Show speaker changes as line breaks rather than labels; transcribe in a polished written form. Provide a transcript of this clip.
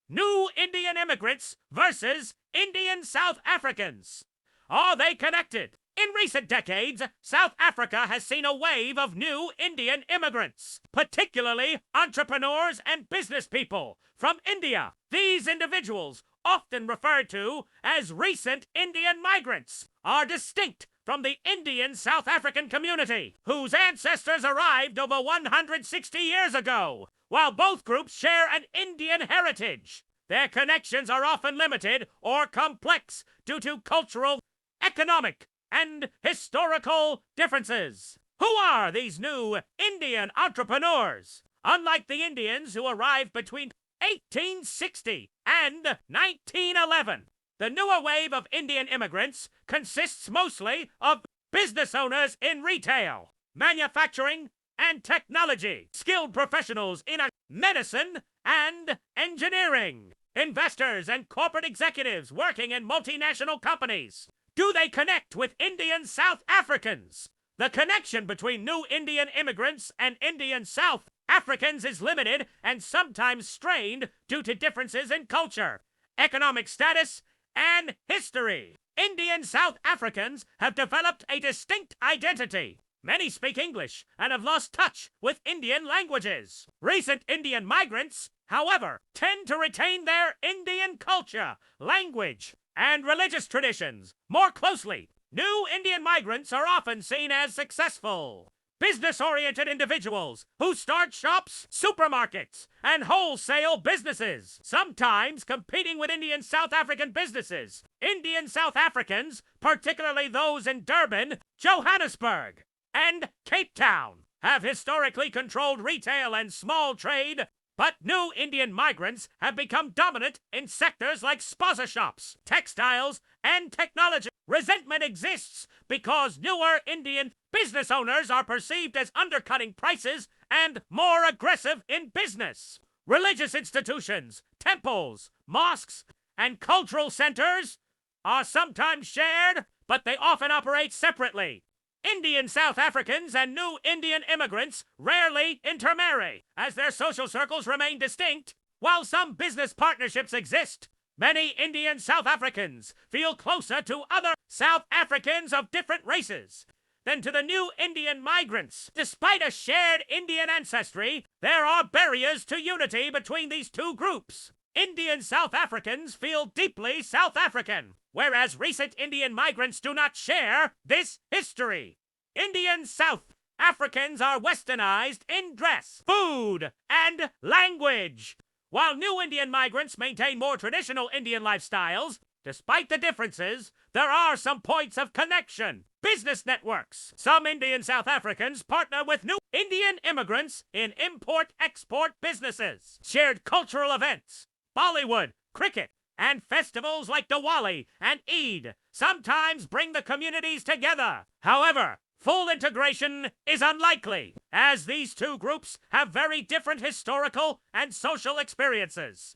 New Indian immigrants versus Indian South Africans. Are they connected? In recent decades, South Africa has seen a wave of new Indian immigrants, particularly entrepreneurs and business people from India. These individuals, often referred to as recent Indian migrants, are distinct from the Indian South African community, whose ancestors arrived over 160 years ago. While both groups share an Indian heritage, their connections are often limited or complex due to cultural, economic, and historical differences. Who are these new Indian entrepreneurs? Unlike the Indians who arrived between 1860 and 1911, the newer wave of Indian immigrants consists mostly of business owners in retail, manufacturing, and technology, skilled professionals in medicine and engineering, investors and corporate executives working in multinational companies. Do they connect with Indian South Africans? The connection between new Indian immigrants and Indian South Africans is limited and sometimes strained due to differences in culture, economic status, and history. Indian South Africans have developed a distinct identity. Many speak English and have lost touch with Indian languages. Recent Indian migrants, however, tend to retain their Indian culture, language, and religious traditions more closely. New Indian migrants are often seen as successful, business-oriented individuals who start shops, supermarkets, and wholesale businesses, sometimes competing with Indian South African businesses. Indian South Africans, particularly those in Durban, Johannesburg, and Cape Town, have historically controlled retail and small trade, but new Indian migrants have become dominant in sectors like spaza shops, textiles, and technology. Resentment exists because newer Indian business owners are perceived as undercutting prices and more aggressive in business. Religious institutions, temples, mosques, and cultural centers are sometimes shared, but they often operate separately. Indian South Africans and new Indian immigrants rarely intermarry, as their social circles remain distinct. While some business partnerships exist, many Indian South Africans feel closer to other South Africans of different races than to the new Indian migrants. Despite a shared Indian ancestry, there are barriers to unity between these two groups. Indian South Africans feel deeply South African, whereas recent Indian migrants do not share this history. Indian South Africans are westernized in dress, food, and language, while new Indian migrants maintain more traditional Indian lifestyles. Despite the differences, there are some points of connection. Business networks. Some Indian South Africans partner with new Indian immigrants in import-export businesses. Shared cultural events, Bollywood, cricket, and festivals like Diwali and Eid sometimes bring the communities together. However, full integration is unlikely, as these two groups have very different historical and social experiences.